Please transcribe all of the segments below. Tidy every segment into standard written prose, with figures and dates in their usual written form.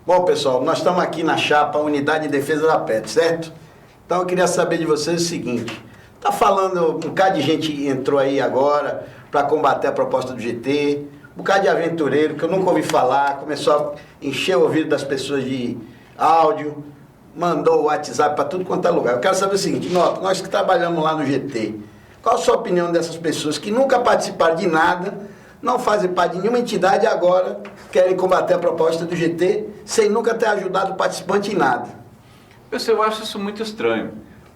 Bom, pessoal, nós estamos aqui na chapa Unidade de Defesa da PET, certo? Então eu queria saber de vocês o seguinte, tá falando, um bocado de gente entrou aí agora para combater a proposta do GT, um bocado de aventureiro que eu nunca ouvi falar, começou a encher o ouvido das pessoas de áudio, mandou o WhatsApp para tudo quanto é lugar. Eu quero saber o seguinte, nós que trabalhamos lá no GT, qual a sua opinião dessas pessoas que nunca participaram de nada, não fazem parte de nenhuma entidade e agora querem combater a proposta do GT sem nunca ter ajudado o participante em nada? Eu acho isso muito estranho,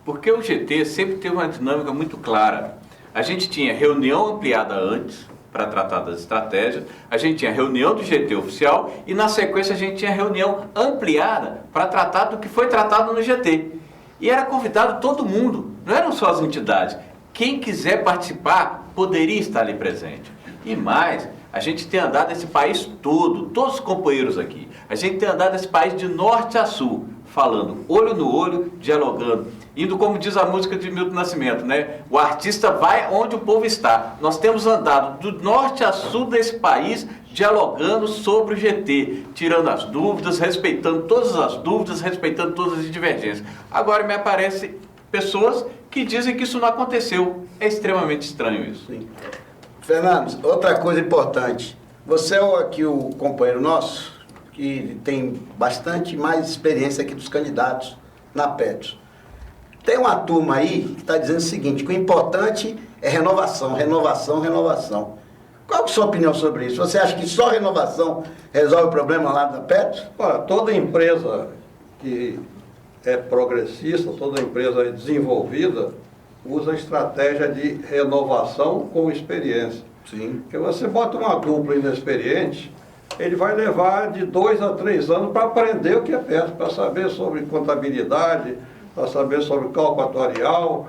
porque o GT sempre teve uma dinâmica muito clara. A gente tinha reunião ampliada antes, para tratar das estratégias, a gente tinha reunião do GT oficial e na sequência a gente tinha reunião ampliada para tratar do que foi tratado no GT. E era convidado todo mundo, não eram só as entidades. Quem quiser participar poderia estar ali presente. E mais, a gente tem andado nesse país todo, todos os companheiros aqui, a gente tem andado nesse país de norte a sul, falando olho no olho, dialogando, indo como diz a música de Milton Nascimento, né? O artista vai onde o povo está. Nós temos andado do norte a sul desse país, dialogando sobre o GT, tirando as dúvidas, respeitando todas as dúvidas, respeitando todas as divergências. Agora me aparecem pessoas que dizem que isso não aconteceu. É extremamente estranho isso. Sim. Fernando, outra coisa importante, você é aqui o companheiro nosso, que tem bastante mais experiência aqui dos candidatos na PET. Tem uma turma aí que está dizendo o seguinte, que o importante é renovação, renovação, renovação. Qual é a sua opinião sobre isso? Você acha que só renovação resolve o problema lá da PET? Olha, toda empresa que é progressista, toda empresa desenvolvida, usa a estratégia de renovação com experiência. Sim. Porque você bota uma dupla inexperiente, ele vai levar de 2 a 3 anos para aprender o que é PET, para saber sobre contabilidade, para saber sobre cálculo atuarial,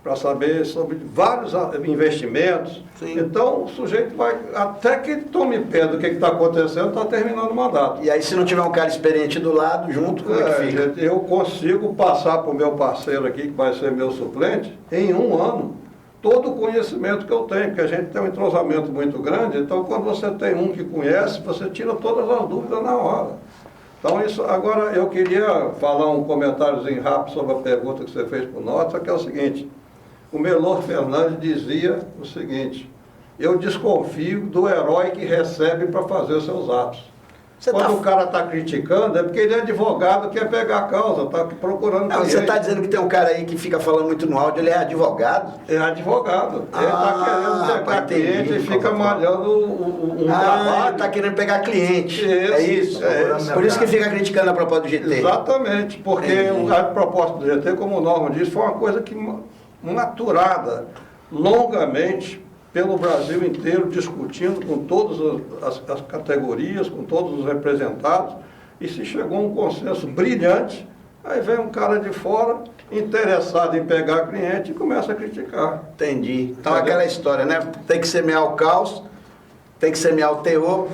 para saber sobre vários investimentos. Sim. Então, o sujeito vai, até que ele tome pé do que está acontecendo, está terminando o mandato. E aí, se não tiver um cara experiente do lado, junto, como é que fica? Eu consigo passar para o meu parceiro aqui, que vai ser meu suplente, em 1 ano, todo o conhecimento que eu tenho, porque a gente tem um entrosamento muito grande, então quando você tem um que conhece, você tira todas as dúvidas na hora. Então isso, agora eu queria falar um comentáriozinho rápido sobre a pergunta que você fez para o Nota, que é o seguinte, o Melor Fernandes dizia o seguinte, eu desconfio do herói que recebe para fazer os seus atos. Quando o cara está criticando, é porque ele é advogado, quer pegar a causa, está procurando... Não, você está dizendo que tem um cara aí que fica falando muito no áudio, ele é advogado? É advogado. Ele está querendo pegar cliente e fica malhando um trabalho. Ele está querendo pegar cliente. Isso, é isso? Por isso que fica criticando a proposta do GT. Exatamente, porque a proposta do GT, como o Norman disse, foi uma coisa que maturada longamente pelo Brasil inteiro, discutindo com todas as categorias, com todos os representados, e se chegou a um consenso brilhante, aí vem um cara de fora, interessado em pegar cliente, e começa a criticar. Entendi. Então aquela história, né? Tem que semear o caos, tem que semear o teor,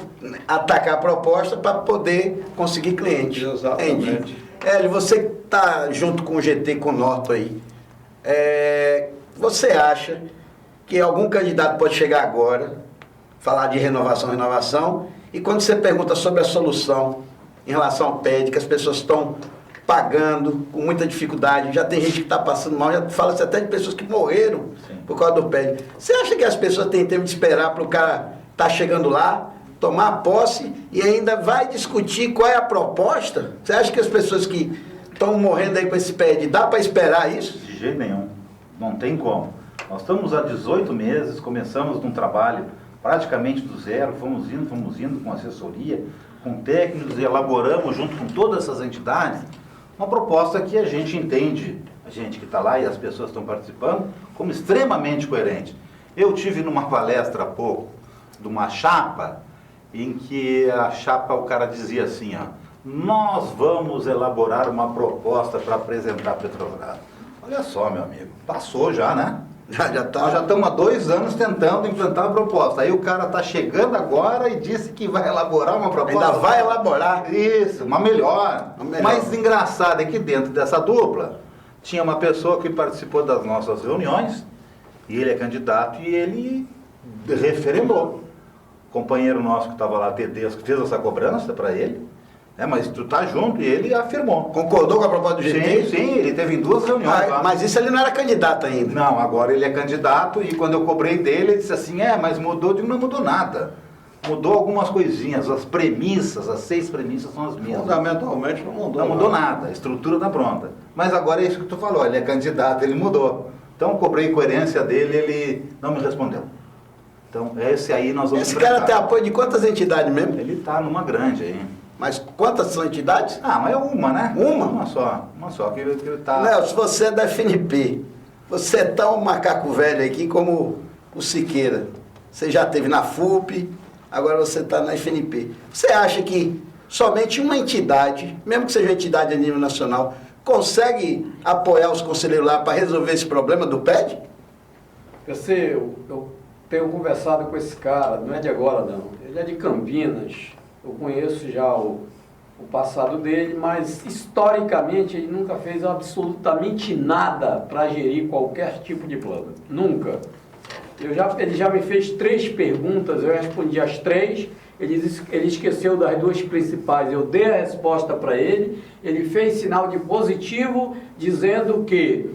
atacar a proposta para poder conseguir cliente. Exatamente. Entendi. Hélio, você que está junto com o GT, com o Norton aí, você acha que algum candidato pode chegar agora, falar de renovação, e quando você pergunta sobre a solução em relação ao PED, que as pessoas estão pagando com muita dificuldade, já tem gente que está passando mal, já fala-se até de pessoas que morreram por causa do PED. Você acha que as pessoas têm tempo de esperar para o cara estar chegando lá, tomar posse e ainda vai discutir qual é a proposta? Você acha que as pessoas que estão morrendo aí com esse PED, dá para esperar isso? De jeito nenhum, não tem como. Nós estamos há 18 meses, começamos num trabalho praticamente do zero, fomos indo com assessoria, com técnicos, e elaboramos junto com todas essas entidades uma proposta que a gente entende, a gente que está lá e as pessoas estão participando, como extremamente coerente. Eu tive numa palestra há pouco, de uma chapa, em que a chapa, o cara dizia assim, ó, nós vamos elaborar uma proposta para apresentar a Petrobras. Olha só, meu amigo, passou já, né? Nós já estamos há 2 anos tentando implantar a proposta. Aí o cara está chegando agora e disse que vai elaborar uma proposta. Ainda vai elaborar? Isso, uma melhor. Mas engraçado é que dentro dessa dupla tinha uma pessoa que participou das nossas reuniões, e ele é candidato e ele referendou. O companheiro nosso que estava lá, Tedesco, fez essa cobrança para ele, Mas tu tá junto e ele afirmou. Concordou com a proposta do GT? Sim, ele teve em 2 reuniões lá. Mas isso ele não era candidato ainda. Não, agora ele é candidato e quando eu cobrei dele, ele disse assim, mas mudou, eu digo, não mudou nada. Mudou algumas coisinhas, as premissas, as 6 premissas são as mesmas. Fundamentalmente não mudou. Não mudou nada, a estrutura está pronta. Mas agora é isso que tu falou, ele é candidato, ele mudou. Então eu cobrei coerência dele, ele não me respondeu. Então esse aí nós vamos Esse cara tem apoio de quantas entidades mesmo? Ele está numa grande aí. Mas quantas são entidades? Mas é uma, né? Uma? Uma só que tá... Léo, se você é da FNP, você é tão macaco velho aqui como o Siqueira. Você já esteve na FUP, agora você está na FNP. Você acha que somente uma entidade, mesmo que seja uma entidade a nível nacional, consegue apoiar os conselheiros lá para resolver esse problema do PED? Eu tenho conversado com esse cara, não é de agora não, ele é de Campinas, eu conheço já o passado dele, mas historicamente ele nunca fez absolutamente nada para gerir qualquer tipo de plano, nunca. Ele já me fez 3 perguntas, eu respondi as 3, ele esqueceu das 2 principais, eu dei a resposta para ele, ele fez sinal de positivo, dizendo que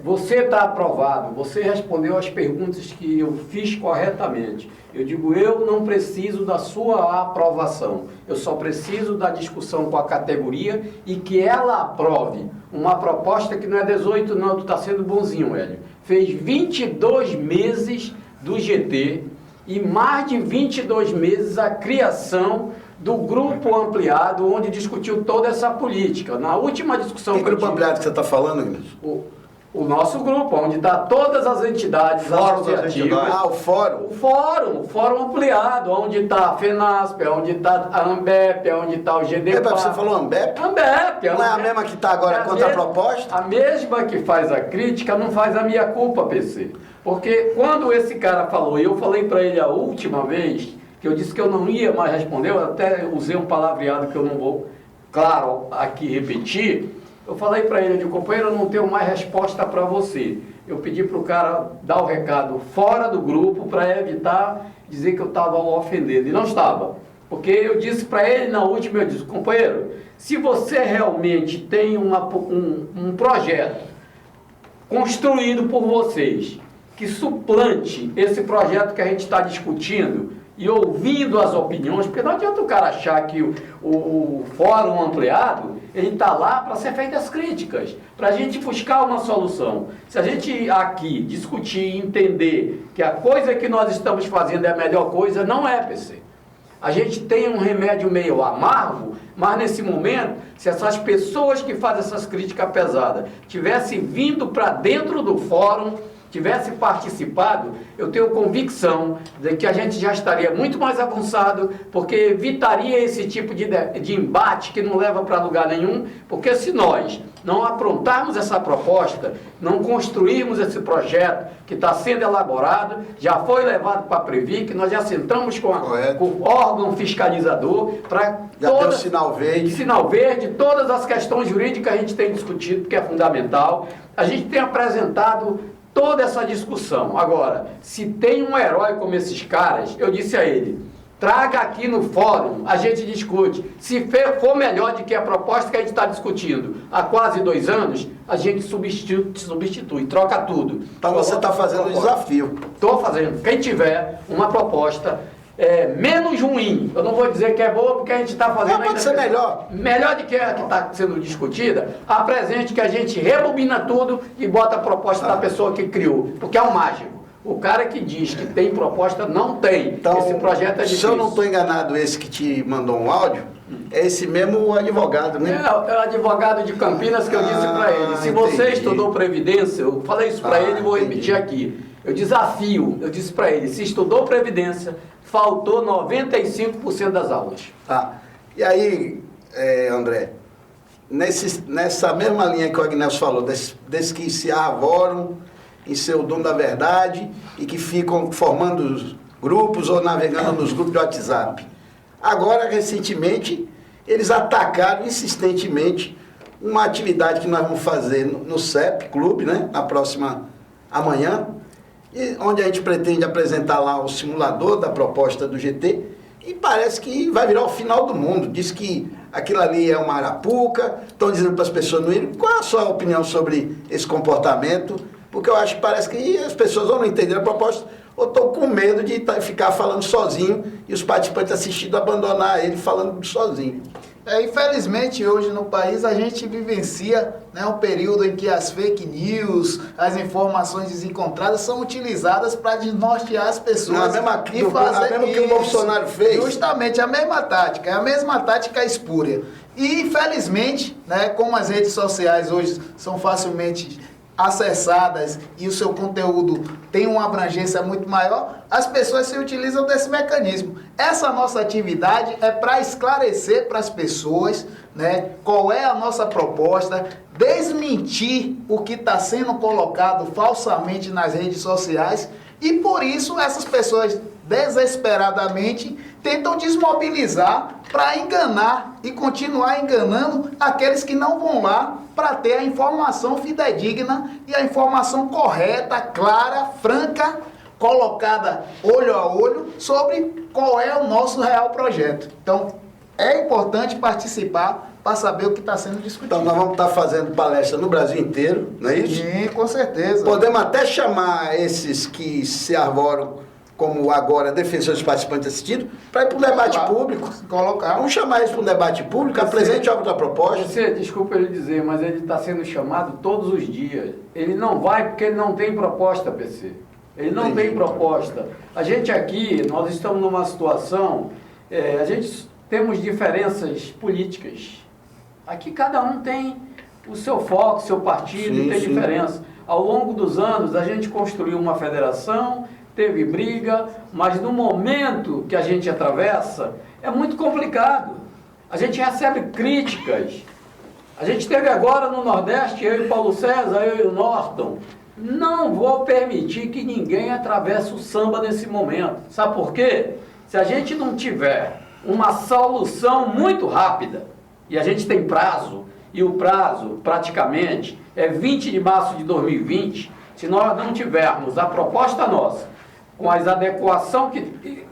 você está aprovado, você respondeu as perguntas que eu fiz corretamente. Eu digo, eu não preciso da sua aprovação, eu só preciso da discussão com a categoria e que ela aprove uma proposta que não é 18 não, tu está sendo bonzinho, Hélio. Fez 22 meses do GT e mais de 22 meses a criação do grupo ampliado, onde discutiu toda essa política. Na última discussão... Que grupo ampliado que você está falando, Inês? O nosso grupo, onde está todas as entidades associativas. O fórum. O fórum ampliado, onde está a FENASP, onde está a ANBEP, onde está o GDPA. Você falou ANBEP? ANBEP. Não é a mesma que está agora contra a proposta? A mesma que faz a crítica não faz a minha culpa, PC. Porque quando esse cara falou, e eu falei para ele a última vez, que eu disse que eu não ia mais responder, eu até usei um palavreado que eu não vou, claro, aqui repetir. Eu falei para ele, eu digo, companheiro, eu não tenho mais resposta para você. Eu pedi para o cara dar o recado fora do grupo para evitar dizer que eu estava ofendendo. E não estava. Porque eu disse para ele na última, eu disse, companheiro, se você realmente tem um projeto construído por vocês, que suplante esse projeto que a gente está discutindo, e ouvindo as opiniões, porque não adianta o cara achar que o fórum ampliado, ele está lá para ser feitas as críticas, para a gente buscar uma solução. Se a gente aqui discutir e entender que a coisa que nós estamos fazendo é a melhor coisa, não é, PC. A gente tem um remédio meio amargo, mas nesse momento, se essas pessoas que fazem essas críticas pesadas tivessem vindo para dentro do fórum, tivesse participado, eu tenho convicção de que a gente já estaria muito mais avançado, porque evitaria esse tipo de embate que não leva para lugar nenhum, porque se nós não aprontarmos essa proposta, não construirmos esse projeto que está sendo elaborado, já foi levado para a Previc, nós já sentamos com o órgão fiscalizador para toda sinal verde, todas as questões jurídicas a gente tem discutido, que é fundamental. A gente tem apresentado toda essa discussão. Agora, se tem um herói como esses caras, eu disse a ele, traga aqui no fórum, a gente discute. Se for melhor do que a proposta que a gente está discutindo há quase 2 anos, a gente substitui, troca tudo. Então você está fazendo um desafio. Estou fazendo. Quem tiver uma proposta menos ruim, eu não vou dizer que é boa, porque a gente está fazendo... Pode ser melhor. Melhor do que a que está sendo discutida, apresente que a gente rebobina tudo e bota a proposta da pessoa que criou, porque é um mágico. O cara que diz que tem proposta, não tem. Então, esse projeto é difícil. Se eu não estou enganado, esse que te mandou um áudio, é esse mesmo advogado, né? É o advogado de Campinas que eu disse para ele. Se você estudou Previdência, eu falei isso para ele e vou repetir aqui. Eu disse para ele, se estudou Previdência, faltou 95% das aulas. Tá. E aí, André, nessa mesma linha que o Agnelso falou, desses que se arvoram em ser o dono da verdade e que ficam formando grupos ou navegando nos grupos de WhatsApp. Agora, recentemente, eles atacaram insistentemente uma atividade que nós vamos fazer no CEP Clube, né? Na próxima amanhã, e onde a gente pretende apresentar lá o simulador da proposta do GT, e parece que vai virar o final do mundo. Diz que aquilo ali é uma arapuca, estão dizendo para as pessoas não irem. Qual é a sua opinião sobre esse comportamento? Porque eu acho que parece que as pessoas ou não entenderam a proposta ou estão com medo de ficar falando sozinho e os participantes assistindo abandonar ele falando sozinho. Infelizmente, hoje no país, a gente vivencia, né, um período em que as fake news, as informações desencontradas são utilizadas para desnortear as pessoas. Não, a mesma que o Bolsonaro fez. Justamente a mesma tática, é a mesma tática espúria. E, infelizmente, né, como as redes sociais hoje são facilmente acessadas e o seu conteúdo tem uma abrangência muito maior, as pessoas se utilizam desse mecanismo. Essa nossa atividade é para esclarecer para as pessoas, né, qual é a nossa proposta, desmentir o que está sendo colocado falsamente nas redes sociais e por isso essas pessoas desesperadamente tentam desmobilizar para enganar e continuar enganando aqueles que não vão lá para ter a informação fidedigna e a informação correta, clara, franca, colocada olho a olho sobre qual é o nosso real projeto. Então, é importante participar para saber o que está sendo discutido. Então, nós vamos estar fazendo palestra no Brasil inteiro, não é isso? Sim, com certeza. Podemos até chamar esses que se arvoram como agora defensores participantes assistidos, para ir para um debate público. Colocar. Vamos chamar eles para um debate público, apresente a outra proposta. Desculpa ele dizer, mas ele está sendo chamado todos os dias. Ele não vai porque ele não tem proposta, PC. Ele não tem proposta. A gente aqui, nós estamos numa situação, a gente temos diferenças políticas. Aqui cada um tem o seu foco, seu partido, sim, tem sim. diferença. Ao longo dos anos, a gente construiu uma federação, teve briga, mas no momento que a gente atravessa, é muito complicado. A gente recebe críticas. A gente teve agora no Nordeste, eu e o Paulo César, eu e o Norton. Não vou permitir que ninguém atravesse o samba nesse momento. Sabe por quê? Se a gente não tiver uma solução muito rápida, e a gente tem prazo, e o prazo praticamente é 20 de março de 2020, se nós não tivermos a proposta nossa, com as adequações que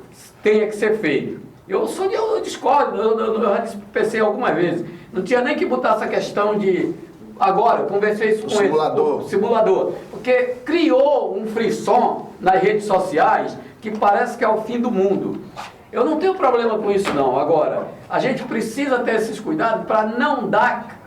tenha que ser feita. Eu discordo, eu já disse para o PC algumas vezes, não tinha nem que botar essa questão de, agora, eu conversei isso com ele, o simulador, porque criou um frisson nas redes sociais que parece que é o fim do mundo. Eu não tenho problema com isso não, agora, a gente precisa ter esses cuidados para não dar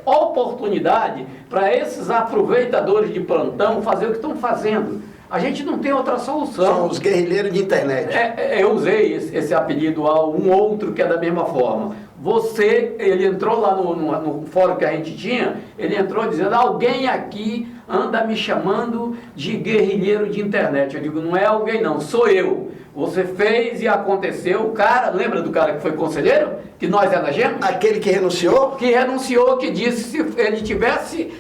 oportunidade para esses aproveitadores de plantão fazer o que estão fazendo. A gente não tem outra solução. São os guerrilheiros de internet. Eu usei esse apelido a um outro que é da mesma forma. Ele entrou lá no fórum que a gente tinha, ele entrou dizendo, alguém aqui anda me chamando de guerrilheiro de internet. Eu digo, não é alguém não, sou eu. Você fez e aconteceu. O cara, lembra do cara que foi conselheiro? Que nós elegemos? Aquele que renunciou? Que renunciou, que disse se ele tivesse,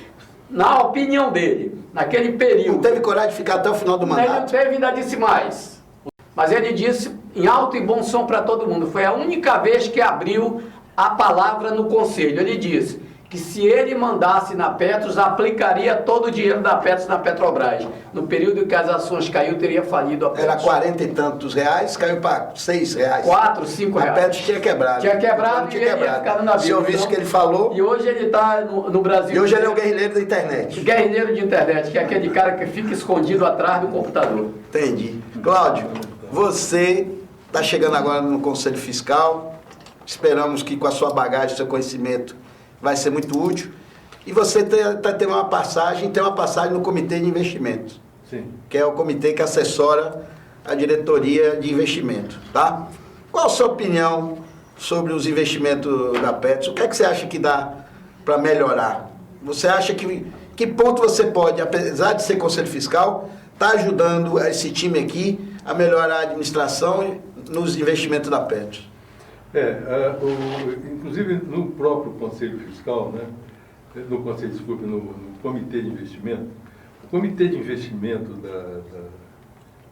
na opinião dele, naquele período... Não teve coragem de ficar até o final do mandato? Ele não teve, ainda disse mais. Mas ele disse em alto e bom som para todo mundo. Foi a única vez que abriu a palavra no conselho. Ele disse que se ele mandasse na Petros, aplicaria todo o dinheiro da Petros na Petrobras. No período em que as ações caiu, teria falido a Petros. Era 40 e tantos reais, caiu para 6 reais. 4, 5 reais. A Petros tinha quebrado. Tinha quebrado e ele ia ficar no navio. Se eu visse o que ele falou... E hoje ele está no Brasil. E hoje ele é o guerrilheiro da internet. Guerrilheiro de internet, que é aquele cara que fica escondido atrás do computador. Entendi. Cláudio, você está chegando agora no Conselho Fiscal. Esperamos que com a sua bagagem, seu conhecimento, vai ser muito útil. E você tem uma passagem no Comitê de Investimentos. Sim. Que é o comitê que assessora a diretoria de investimento, tá? Qual a sua opinião sobre os investimentos da Petros? O que é que você acha que dá para melhorar? Você acha que ponto você pode, apesar de ser Conselho Fiscal, tá ajudando esse time aqui a melhorar a administração nos investimentos da Petros? Inclusive no próprio Conselho Fiscal, né, no Comitê de Investimento, o Comitê de Investimento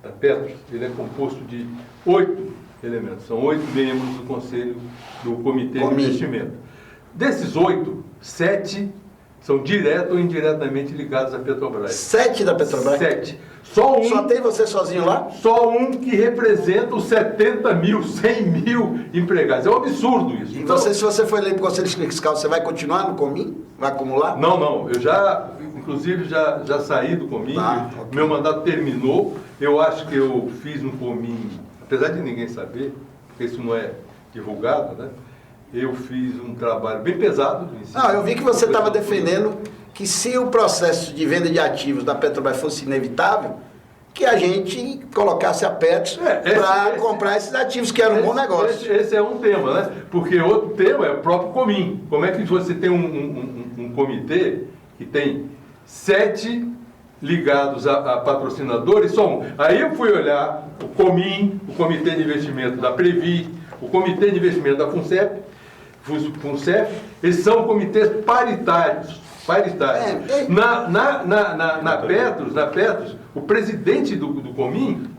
da Petros, ele é composto de 8 elementos, são 8 membros do Conselho do Comitê de Investimento. Desses 8, 7 são direto ou indiretamente ligados à Petrobras. 7 da Petrobras? 7. Só um. Só tem você sozinho lá? Só um que representa os 70 mil, 100 mil empregados. É um absurdo isso. E você, se você for eleito para o Conselho Fiscal, você vai continuar no Comin? Vai acumular? Não. Eu já, inclusive, já saí do Comin. Ok. Meu mandato terminou. Eu acho que eu fiz um Comin, apesar de ninguém saber, porque isso não é divulgado, né? Eu fiz um trabalho bem pesado. Não, eu vi que você estava defendendo que se o processo de venda de ativos da Petrobras fosse inevitável, que a gente colocasse a Petros para comprar esses ativos, que era um bom negócio. Esse é um tema, né? Porque outro tema é o próprio Comin. Como é que você tem um comitê que tem 7 ligados a patrocinadores, só um. Aí eu fui olhar o Comin, o Comitê de Investimento da Previ, o Comitê de Investimento da FUNCEF, eles são comitês paritários. Na Petros, o presidente do Comin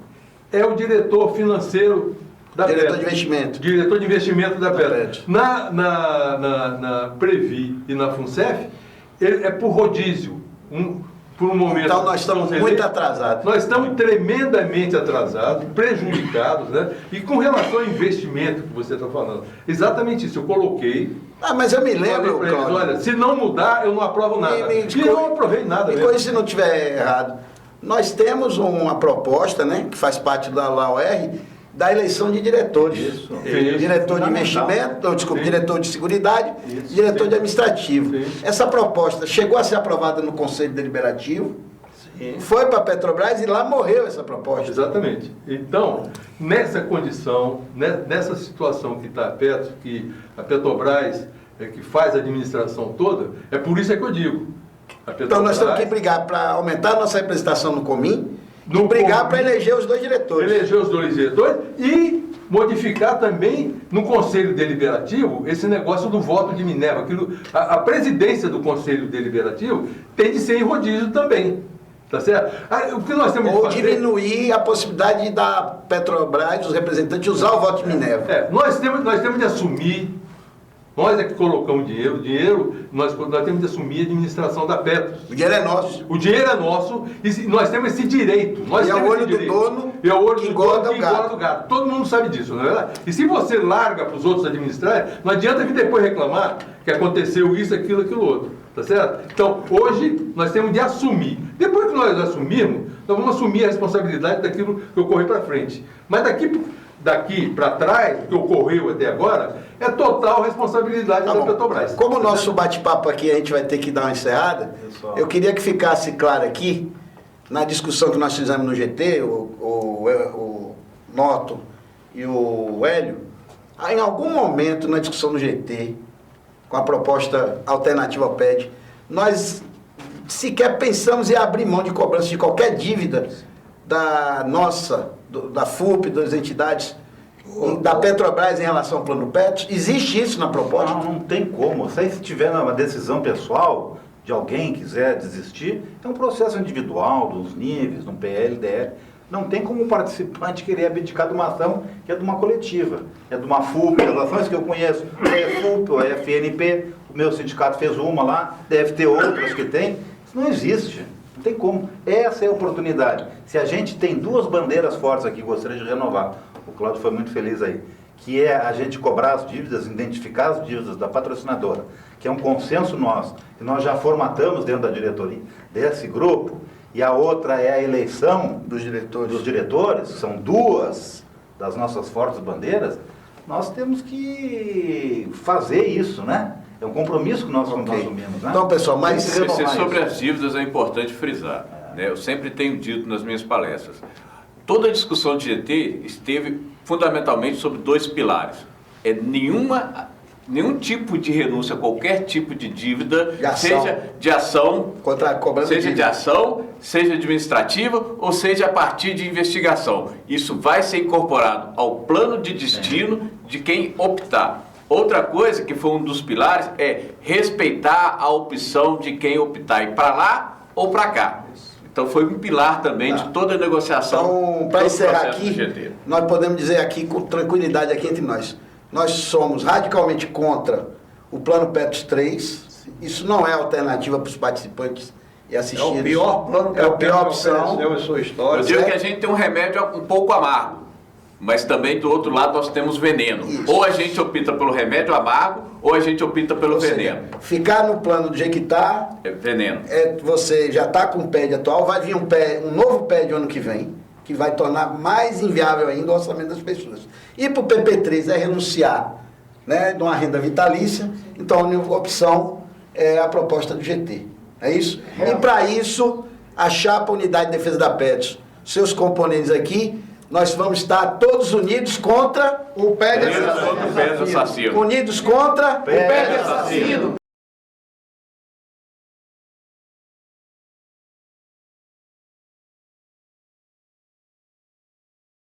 é o diretor financeiro da Petros. Diretor de investimento. Diretor de investimento da Petros. Na Previ e na FUNCEF, ele é por rodízio. Por um momento. Então nós estamos muito atrasados. Nós estamos tremendamente atrasados, prejudicados, né? E com relação ao investimento que você está falando, exatamente isso, eu coloquei. Mas eu me lembro, eles, olha, se não mudar, eu não aprovo nada. E não aprovei nada mesmo. Coisa se não estiver errado. Nós temos uma proposta, né, que faz parte da LAUR, da eleição de diretores. Isso. Diretor de investimento, diretor de seguridade, diretor de administrativo. Essa proposta chegou a ser aprovada no Conselho Deliberativo, foi para a Petrobras e lá morreu essa proposta. Exatamente. Então, nessa condição, nessa situação que está a Petros, que a Petrobras que faz a administração toda, é por isso que eu digo. Então nós temos que brigar para aumentar a nossa representação no Comin, brigar para eleger os 2 diretores. Eleger os 2 diretores e modificar também no Conselho Deliberativo esse negócio do voto de Minerva. A presidência do Conselho Deliberativo tem de ser em rodízio também. Tá certo? O que nós temos de fazer... diminuir a possibilidade da Petrobras, dos representantes, usar o voto de Minerva. Nós temos de assumir. Nós é que colocamos dinheiro, nós temos de assumir a administração da Petros. O dinheiro é nosso. O dinheiro é nosso e nós temos esse direito. E é o olho do dono que engorda o gato. Todo mundo sabe disso, não é verdade? E se você larga para os outros administrarem, não adianta vir depois reclamar que aconteceu isso, aquilo, aquilo outro. Tá certo? Então, hoje, nós temos de assumir. Depois que nós assumirmos, nós vamos assumir a responsabilidade daquilo que ocorreu para frente. Mas daqui para trás, que ocorreu até agora, é total responsabilidade da Petrobras. Como o nosso bate-papo aqui a gente vai ter que dar uma encerrada, eu queria que ficasse claro aqui, na discussão que nós fizemos no GT, o Noto e o Hélio, em algum momento na discussão do GT, com a proposta alternativa ao PED, nós sequer pensamos em abrir mão de cobrança de qualquer dívida da nossa, da FUP, das entidades, da Petrobras em relação ao plano Petros. Existe isso na proposta? Não tem como. Se tiver uma decisão pessoal de alguém quiser desistir, é um processo individual, dos níveis, no PLDR. Não tem como o participante querer abdicar de uma ação que é de uma coletiva. É de uma FUP, as ações que eu conheço, é FUP ou é FNP, o meu sindicato fez uma lá, deve ter outras que tem. Isso não existe. Não tem como. Essa é a oportunidade. Se a gente tem 2 bandeiras fortes aqui, gostaria de renovar. O Cláudio foi muito feliz aí. Que é a gente cobrar as dívidas, identificar as dívidas da patrocinadora, que é um consenso nosso, que nós já formatamos dentro da diretoria desse grupo, e a outra é a eleição dos diretores, que são 2 das nossas fortes bandeiras. Nós temos que fazer isso, né? É um compromisso que nós assumimos, né? Então, pessoal, mas sobre as dívidas é importante frisar, né? Eu sempre tenho dito nas minhas palestras, toda a discussão de GT esteve fundamentalmente sobre 2 pilares. Nenhum tipo de renúncia, qualquer tipo de dívida, seja de ação, contra a cobrança seja de ação, seja administrativa ou seja a partir de investigação. Isso vai ser incorporado ao plano de destino de quem optar. Outra coisa que foi um dos pilares é respeitar a opção de quem optar, ir para lá ou para cá. Então foi um pilar também de toda a negociação. Então, para encerrar aqui, nós podemos dizer aqui com tranquilidade aqui entre nós somos radicalmente contra o Plano Petros 3. Isso não é alternativa para os participantes e assistidos. É o pior plano que é a pior opção. ofereceu em sua história. Eu digo que a gente tem um remédio um pouco amargo, mas também do outro lado nós temos veneno. Isso. Ou a gente opta pelo remédio amargo, ou a gente opta pelo Ou seja, veneno. ficar no plano do jeito que está, É veneno. você já está com o PED atual, vai vir um novo PED ano que vem, que vai tornar mais inviável ainda o orçamento das pessoas. E para o PP3 é renunciar, né, de uma renda vitalícia, então a única opção é a proposta do GT. É isso? E para isso, a chapa Unidade de Defesa da Petros, seus componentes aqui, nós vamos estar todos unidos contra O PED Unidos contra o PED assassino. Unidos contra O PED assassino,